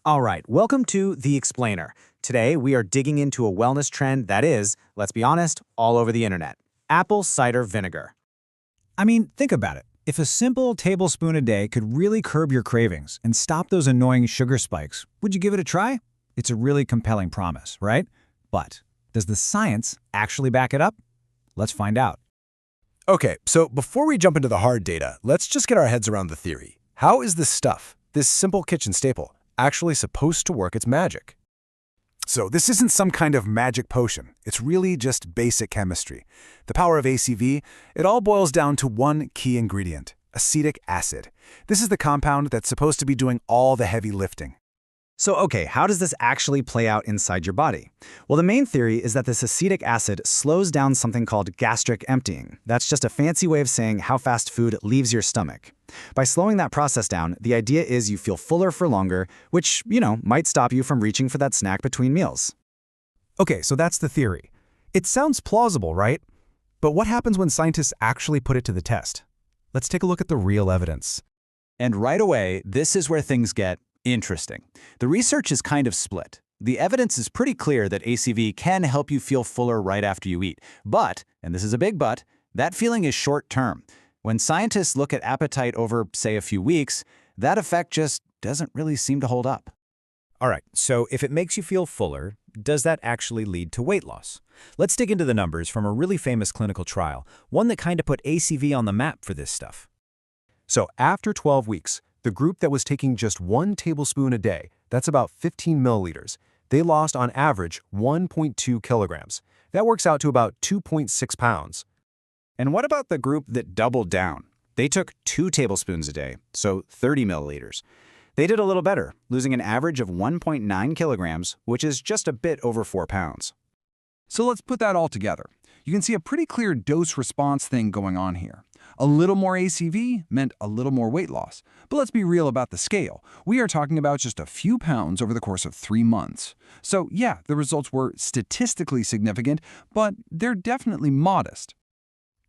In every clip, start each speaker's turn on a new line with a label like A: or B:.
A: All right, welcome to The Explainer. Today, we are digging into a wellness trend that is, let's be honest, all over the internet. Apple cider vinegar.
B: I mean, think about it. If a simple tablespoon a day could really curb your cravings and stop those annoying sugar spikes, would you give it a try? It's a really compelling promise, right? But does the science actually back it up? Let's find out.
C: Okay, so before we jump into the hard data, let's just get our heads around the theory. How is this stuff, this simple kitchen staple, actually supposed to work its magic? So this isn't some kind of magic potion. It's really just basic chemistry. The power of ACV, it all boils down to one key ingredient, acetic acid. This is the compound that's supposed to be doing all the heavy lifting.
A: So, okay, how does this actually play out inside your body? Well, the main theory is that this acetic acid slows down something called gastric emptying. That's just a fancy way of saying how fast food leaves your stomach. By slowing that process down, the idea is you feel fuller for longer, which, might stop you from reaching for that snack between meals.
C: Okay, so that's the theory. It sounds plausible, right? But what happens when scientists actually put it to the test? Let's take a look at the real evidence.
D: And right away, this is where things get interesting. The research is kind of split. The evidence is pretty clear that ACV can help you feel fuller right after you eat. But, and this is a big but, that feeling is short-term. When scientists look at appetite over, say, a few weeks, that effect just doesn't really seem to hold up.
B: All right, so if it makes you feel fuller, does that actually lead to weight loss? Let's dig into the numbers from a really famous clinical trial, one that kind of put ACV on the map for this stuff.
C: So after 12 weeks, the group that was taking just 1 tablespoon a day, that's about 15 milliliters, they lost on average 1.2 kilograms. That works out to about 2.6 pounds.
D: And what about the group that doubled down? They took 2 tablespoons a day, so 30 milliliters. They did a little better, losing an average of 1.9 kilograms, which is just a bit over 4 pounds.
E: So let's put that all together. You can see a pretty clear dose-response thing going on here. A little more ACV meant a little more weight loss. But let's be real about the scale. We are talking about just a few pounds over the course of 3 months. So yeah, the results were statistically significant, but they're definitely modest.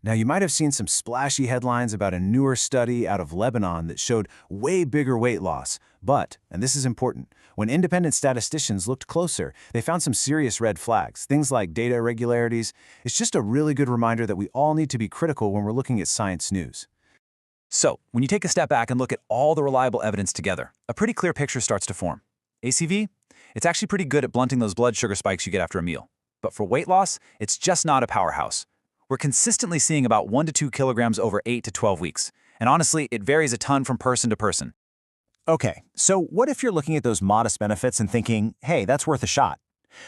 C: Now, you might have seen some splashy headlines about a newer study out of Lebanon that showed way bigger weight loss. But, and this is important, when independent statisticians looked closer, they found some serious red flags, things like data irregularities. It's just a really good reminder that we all need to be critical when we're looking at science news.
D: So, when you take a step back and look at all the reliable evidence together, a pretty clear picture starts to form. ACV? It's actually pretty good at blunting those blood sugar spikes you get after a meal. But for weight loss, it's just not a powerhouse. We're consistently seeing about 1 to 2 kilograms over 8 to 12 weeks. And honestly, it varies a ton from person to person.
B: Okay, so what if you're looking at those modest benefits and thinking, hey, that's worth a shot?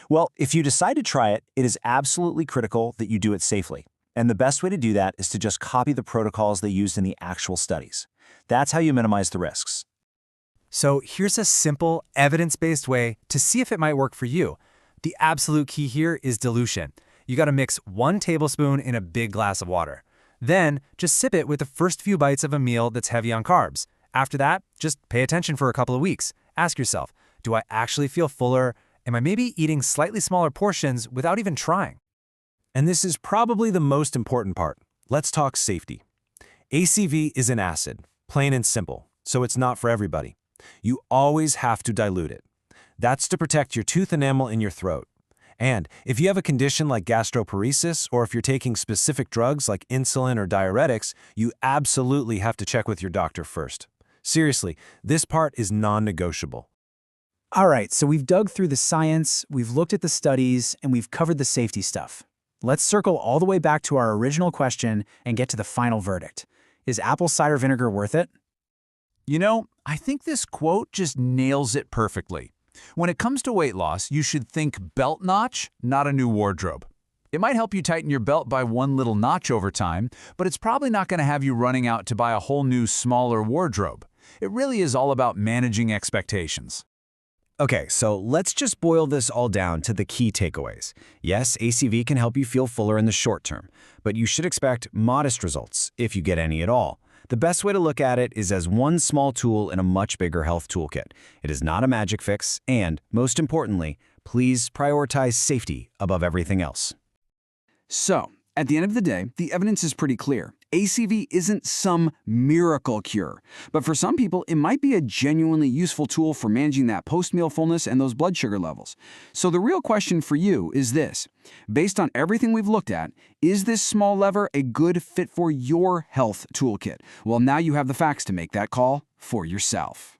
B: Well, if you decide to try it, it is absolutely critical that you do it safely. And the best way to do that is to just copy the protocols they used in the actual studies. That's how you minimize the risks.
F: So here's a simple, evidence-based way to see if it might work for you. The absolute key here is dilution. You gotta mix 1 tablespoon in a big glass of water. Then, just sip it with the first few bites of a meal that's heavy on carbs. After that, just pay attention for a couple of weeks. Ask yourself, do I actually feel fuller? Am I maybe eating slightly smaller portions without even trying?
C: And this is probably the most important part. Let's talk safety. ACV is an acid, plain and simple, so it's not for everybody. You always have to dilute it. That's to protect your tooth enamel in your throat. And if you have a condition like gastroparesis, or if you're taking specific drugs like insulin or diuretics, you absolutely have to check with your doctor first. Seriously, this part is non-negotiable.
A: All right, so we've dug through the science, we've looked at the studies, and we've covered the safety stuff. Let's circle all the way back to our original question and get to the final verdict. Is apple cider vinegar worth it?
E: I think this quote just nails it perfectly. When it comes to weight loss, you should think belt notch, not a new wardrobe. It might help you tighten your belt by 1 little notch over time, but it's probably not going to have you running out to buy a whole new, smaller wardrobe. It really is all about managing expectations.
B: Okay, so let's just boil this all down to the key takeaways. Yes, ACV can help you feel fuller in the short term, but you should expect modest results, if you get any at all. The best way to look at it is as one small tool in a much bigger health toolkit. It is not a magic fix, and, most importantly, please prioritize safety above everything else.
E: So, at the end of the day, the evidence is pretty clear.
G: ACV isn't some miracle cure, but for some people, it might be a genuinely useful tool for managing that post-meal fullness and those blood sugar levels. So the real question for you is this. Based on everything we've looked at, is this small lever a good fit for your health toolkit? Well, now you have the facts to make that call for yourself.